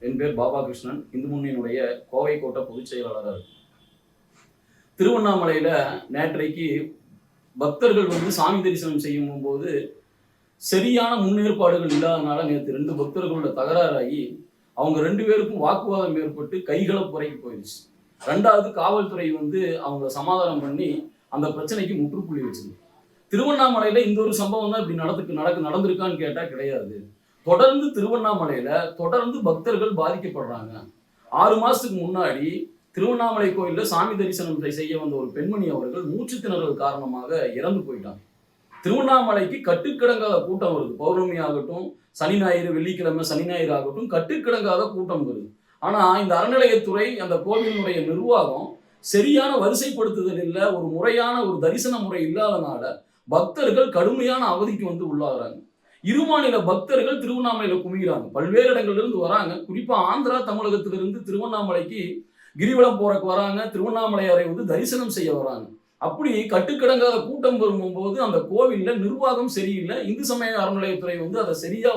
என் பேர் பாபா கிருஷ்ணன், இந்து முன்னணியினுடைய கோவை கோட்ட பொதுச் செயலாளராக இருக்கு. திருவண்ணாமலையில நேற்றைக்கு பக்தர்கள் சாமி தரிசனம் செய்யும் போது சரியான முன்னேற்பாடுகள் இல்லாதனால நேற்று 2 பக்தர்களோட தகராறாகி அவங்க 2 பேருக்கும் வாக்குவாதம் ஏற்பட்டு கைகலப்புறைக்கு போயிடுச்சு. 2வது காவல்துறை அவங்க சமாதானம் பண்ணி அந்த பிரச்சனைக்கு முற்றுப்புள்ளி வச்சது. திருவண்ணாமலையில இந்த ஒரு சம்பவம் தான் இப்படி நடந்திருக்கான்னு கேட்டா கிடையாது. தொடர்ந்து திருவண்ணாமலையில பக்தர்கள் பாதிக்கப்படுறாங்க. 6 மாசத்துக்கு முன்னாடி திருவண்ணாமலை கோயில்ல சாமி தரிசனம் செய்ய வந்த ஒரு பெண்மணி அவர்கள் மூச்சு திணறல் காரணமாக இறந்து போயிட்டாங்க. திருவண்ணாமலைக்கு கட்டுக்கிடங்காத கூட்டம் வருது. பௌர்ணமி ஆகட்டும், சனி ஞாயிறு, வெள்ளிக்கிழமை சனி ஞாயிறு ஆகட்டும், கட்டுக்கிடங்காத கூட்டம் வருது. ஆனா இந்த அறநிலையத்துறை, அந்த கோவிலினுடைய நிர்வாகம் சரியான வரிசைப்படுத்துதல் இல்லை, ஒரு முறையான ஒரு தரிசன முறை இல்லாதனால பக்தர்கள் கடுமையான அவதிக்கு உள்ளாகிறாங்க. இருமாநில பக்தர்கள் திருவண்ணாமலையில குமிகிறாங்க. பல்வேறு இடங்கள்ல இருந்து வராங்க. குறிப்பா ஆந்திரா, தமிழகத்திலிருந்து திருவண்ணாமலைக்கு கிரிவலம் போறக்கு வராங்க. திருவண்ணாமலையாரை தரிசனம் செய்ய வராங்க. அப்படி கட்டுக்கிடங்காத கூட்டம் வரும்போது அந்த கோவில்ல நிர்வாகம் சரியில்லை. இந்து சமய அறநிலையத்துறை அதை சரியா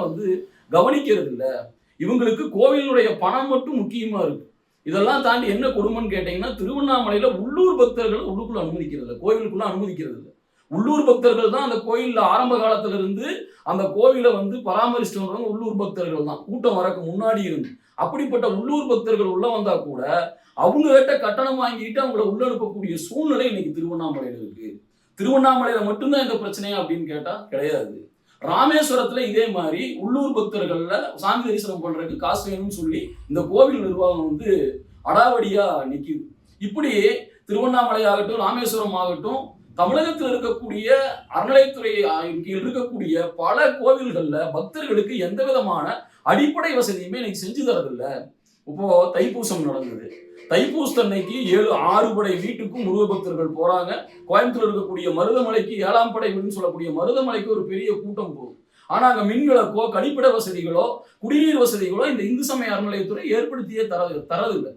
கவனிக்கிறது இல்லை. இவங்களுக்கு கோவிலுடைய பணம் மட்டும் முக்கியமா இருக்கு. இதெல்லாம் தாண்டி என்ன கொடுமைன்னு கேட்டீங்கன்னா, திருவண்ணாமலையில உள்ளூர் பக்தர்கள் உள்ளுக்குள்ள அனுமதிக்கிறது இல்லை, கோவிலுக்குள்ள அனுமதிக்கிறது இல்லை. உள்ளூர் பக்தர்கள் தான் அந்த கோயில்ல ஆரம்ப காலத்துல இருந்து அந்த கோவிலை பராமரிச்சுட்டு வந்தவங்க உள்ளூர் பக்தர்கள் தான். கூட்டம் வரக்கு முன்னாடி இருந்து அப்படிப்பட்ட உள்ளூர் பக்தர்கள் உள்ள வந்தா கூட அவங்க கிட்ட கட்டணம் வாங்கிட்டு அவங்கள உள்ள அனுப்பக்கூடிய சூழ்நிலை இன்னைக்கு திருவண்ணாமலையில இருக்கு. திருவண்ணாமலையில மட்டும்தான் இந்த பிரச்சனையா அப்படின்னு கேட்டா கிடையாது. ராமேஸ்வரத்துல இதே மாதிரி உள்ளூர் பக்தர்கள்ல சாமி தரிசனம் பண்றதுக்கு காசு வேணும்னு சொல்லி இந்த கோவில் நிர்வாகம் அடாவடியா நிக்குது. இப்படி திருவண்ணாமலை ஆகட்டும், ராமேஸ்வரம் ஆகட்டும், தமிழகத்தில் இருக்கக்கூடிய அறநிலையத்துறை கீழ் இருக்கக்கூடிய பல கோவில்கள்ல பக்தர்களுக்கு எந்த விதமான அடிப்படை வசதியுமே இன்னைக்கு செஞ்சு தரதில்லை. இப்போ தைப்பூசம் நடந்தது. தைப்பூசத்தன்னைக்கு 6 படை வீட்டுக்கும் முருக பக்தர்கள் போறாங்க. கோயம்புத்தூர் இருக்கக்கூடிய மருதமலைக்கு 7ஆம் படை வீடுன்னு சொல்லக்கூடிய மருதமலைக்கு ஒரு பெரிய கூட்டம் போகும். ஆனா அங்க மின்விளக்கோ, கழிப்பிட வசதிகளோ, குடிநீர் வசதிகளோ இந்த இந்து சமய அறநிலையத்துறை ஏற்படுத்தியே தரதில்லை.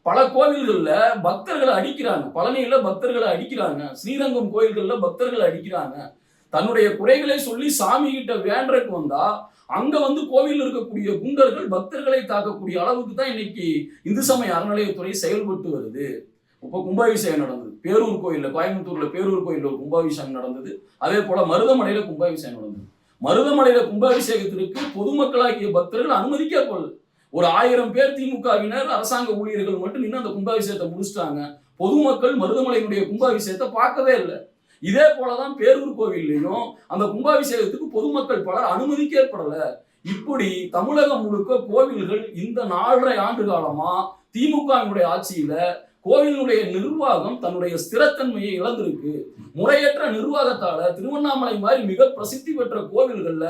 பல கோவில்கள்ல பக்தர்களை அடிக்கிறாங்க. பழனியில பக்தர்களை அடிக்கிறாங்க. ஸ்ரீரங்கம் கோயில்கள்ல பக்தர்களை அடிக்கிறாங்க. தன்னுடைய குறைகளை சொல்லி சாமி கிட்ட வேண்டறக்கு வந்தா அங்க கோவில் இருக்கக்கூடிய குண்டர்கள் பக்தர்களை தாக்கக்கூடிய அளவுக்கு தான் இன்னைக்கு இந்து சமய அறநிலையத்துறை செயல்பட்டு வருது. இப்போ கும்பாபிஷேகம் நடந்தது பேரூர் கோயில்ல, கோயம்புத்தூர்ல பேரூர் கோயில்ல ஒரு கும்பாபிஷேகம் நடந்தது. அதே போல மருதமலையில கும்பாபிஷேகம் நடந்தது. மருதமலையில கும்பாபிஷேகத்திற்கு பொதுமக்களாகிய பக்தர்கள் அனுமதிக்கப்படல. ஒரு 1000 பேர் திமுகவினர், அரசாங்க ஊழியர்கள் மட்டும் நின்று அந்த கும்பாபிஷேகத்தை முடிச்சிட்டாங்க. பொதுமக்கள் மருதமலையினுடைய கும்பாபிஷேகத்தை பார்க்கவே இல்லை. இதே போலதான் பேரூர் கோவில்லையும் அந்த கும்பாபிஷேகத்துக்கு பொதுமக்கள் பலர் அனுமதிக்கப்படல. இப்படி தமிழகம் முழுக்க கோவில்கள் இந்த 4.5 ஆண்டு காலமா திமுகவினுடைய ஆட்சியில கோவிலுடைய நிர்வாகம் தன்னுடைய ஸ்திரத்தன்மையை இழந்திருக்கு. முறையற்ற நிர்வாகத்தால திருவண்ணாமலை மாதிரி மிக பிரசித்தி பெற்ற கோவில்கள்ல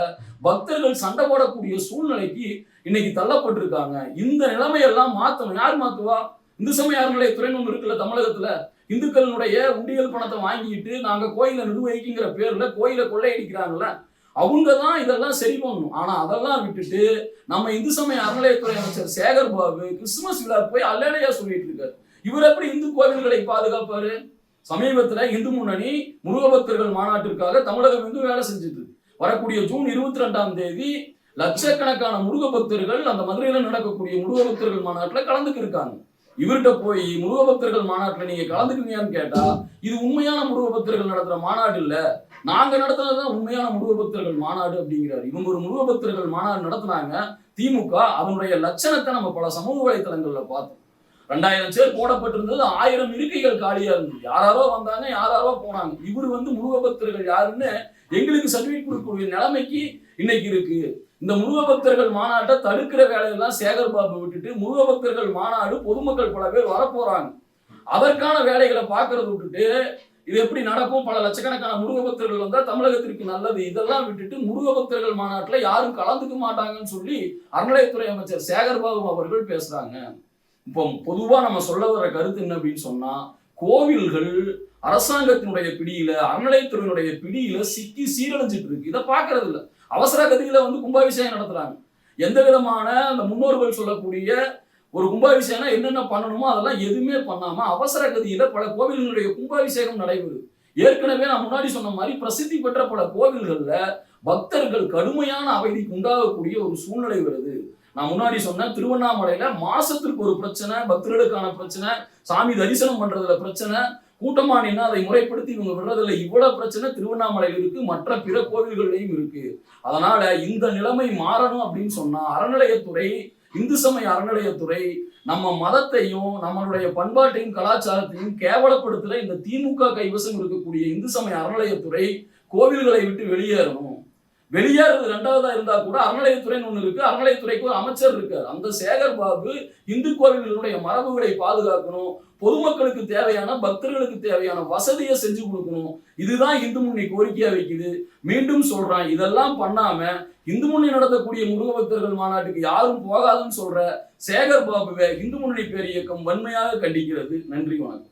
பக்தர்கள் சண்டை போடக்கூடிய சூழ்நிலைக்கு இன்னைக்கு தள்ளப்பட்டிருக்காங்க. இந்த நிலைமையெல்லாம் மாத்தணும். யார் மாத்துவா? இந்து சமய அறநிலையத்துறைன்னு ஒன்று இருக்குல்ல தமிழகத்துல. இந்துக்களுடைய உண்டியல் பணத்தை வாங்கிட்டு நாங்க கோயிலை நிர்வகிக்கிற பேர்ல கோயிலை கொள்ளையடிக்கிறாங்கல்ல, அவங்க தான் இதெல்லாம் சரி பண்ணணும். ஆனா அதெல்லாம் விட்டுட்டு நம்ம இந்து சமய அறநிலையத்துறை அமைச்சர் சேகர் பாபு கிறிஸ்துமஸ் விழா போய் அல்லையா சொல்லிட்டு இருக்காரு. இவர் எப்படி இந்து கோவில்களை பாதுகாப்பாரு? சமீபத்துல இந்து முன்னணி முருக பக்தர்கள் மாநாட்டிற்காக தமிழகம் வேலை செஞ்சது. வரக்கூடிய ஜூன் 22ஆம் தேதி லட்சக்கணக்கான முருக பக்தர்கள் அந்த மதுரையில நடக்கக்கூடிய முருக பக்தர்கள் மாநாட்டில் கலந்துக்கு இருக்காங்க. இவர்கிட்ட போய் முருக பக்தர்கள் மாநாட்டில் நீங்க கலந்துக்குவீங்கன்னு கேட்டா, இது உண்மையான முருக பக்தர்கள் நடத்துற மாநாடு இல்ல, நாங்க நடத்துனதுதான் உண்மையான முருக பக்தர்கள் மாநாடு அப்படிங்கிறாரு. இவங்க ஒரு முருக பக்தர்கள் மாநாடு நடத்தினாங்க. திமுக அதனுடைய லட்சணத்தை நம்ம பல சமூக வலைத்தளங்கள்ல பார்த்தோம். 2000 சேர் போடப்பட்டிருந்தது, 1000 இருக்கைகள் காலியா இருந்தது. யாராரோ வந்தாங்க, யாராரோ போனாங்க. இவர் முருக பக்தர்கள் யாருன்னு எங்களுக்கு சர்டிபிகேட் கொடுக்கக்கூடிய நிலைமைக்கு இன்னைக்கு இருக்கு. இந்த முருக பக்தர்கள் மாநாட்டை தடுக்கிற வேலையெல்லாம் சேகர் பாபு விட்டுட்டு முருக பக்தர்கள் மாநாடு பொதுமக்கள் பல பேர் வரப்போறாங்க, அதற்கான வேலைகளை பார்க்கறத விட்டுட்டு இது எப்படி நடக்கும்? பல லட்சக்கணக்கான முருக பக்தர்கள் வந்தா தமிழகத்திற்கு நல்லது, இதெல்லாம் விட்டுட்டு முருக பக்தர்கள் மாநாட்டுல யாரும் கலந்துக்க மாட்டாங்கன்னு சொல்லி அறநிலையத்துறை அமைச்சர் சேகர் பாபு அவர்கள் பேசுறாங்க. இப்போ பொதுவா நம்ம சொல்ல வர கருத்து என்ன அப்படின்னு சொன்னா, கோவில்கள் அரசாங்கத்தினுடைய பிடியில, அறநிலையத்துறையினுடைய பிடியில சிக்கி சீரழிஞ்சிட்டு இருக்கு. இதை பாக்குறது இல்ல. அவசர கதியில கும்பாபிஷேகம் நடத்துறாங்க. எந்த விதமான அந்த முன்னோர்கள் சொல்லக்கூடிய ஒரு கும்பாபிஷேகம் என்னென்ன பண்ணணுமோ அதெல்லாம் எதுவுமே பண்ணாம அவசர கதியில பல கோவில்களுடைய கும்பாபிஷேகம் நடைபெறுது. ஏற்கனவே நான் முன்னாடி சொன்ன மாதிரி பிரசித்தி பெற்ற பல கோவில்கள்ல பக்தர்கள் கடுமையான அவதிக்கு உண்டாகக்கூடிய ஒரு சூழ்நிலை வருது. நான் முன்னாடி சொன்னேன், திருவண்ணாமலையில மாசத்திற்கு ஒரு பிரச்சனை, பக்தர்களுக்கான பிரச்சனை, சாமி தரிசனம் பண்றதுல பிரச்சனை, கூட்டமா நின்னா அதை முறைப்படுத்தி இவங்க விடுறதுல இவ்வளவு பிரச்சனை திருவண்ணாமலையில் இருக்கு, மற்ற பிற கோவில்கள்லையும் இருக்கு. அதனால இந்த நிலைமை மாறணும் அப்படின்னு சொன்னா அறநிலையத்துறை, இந்து சமய அறநிலையத்துறை நம்ம மதத்தையும் நம்மளுடைய பண்பாட்டையும் கலாச்சாரத்தையும் கேவலப்படுத்துற இந்த திமுக கைவசம் இருக்கக்கூடிய இந்து சமய அறநிலையத்துறை கோவில்களை விட்டு வெளியேறணும். வெளியேறது ரெண்டாவதா இருந்தா கூட அறநிலையத்துறைன்னு ஒண்ணு இருக்கு, அறநிலையத்துறைக்கு ஒரு அமைச்சர் இருக்கார். அந்த சேகர் பாபு இந்து கோவில்களுடைய மரபுகளை பாதுகாக்கணும், பொதுமக்களுக்கு தேவையான, பக்தர்களுக்கு தேவையான வசதியை செஞ்சு கொடுக்கணும். இதுதான் இந்து முன்னணி கோரிக்கையா வைக்குது. மீண்டும் சொல்றேன், இதெல்லாம் பண்ணாம இந்து முன்னணி நடத்தக்கூடிய முருக பக்தர்கள் மாநாட்டுக்கு யாரும் போகாதுன்னு சொல்ற சேகர் பாபுவை இந்து முன்னணி பேர் இயக்கம் வன்மையாக கண்டிக்கிறது. நன்றி, வணக்கம்.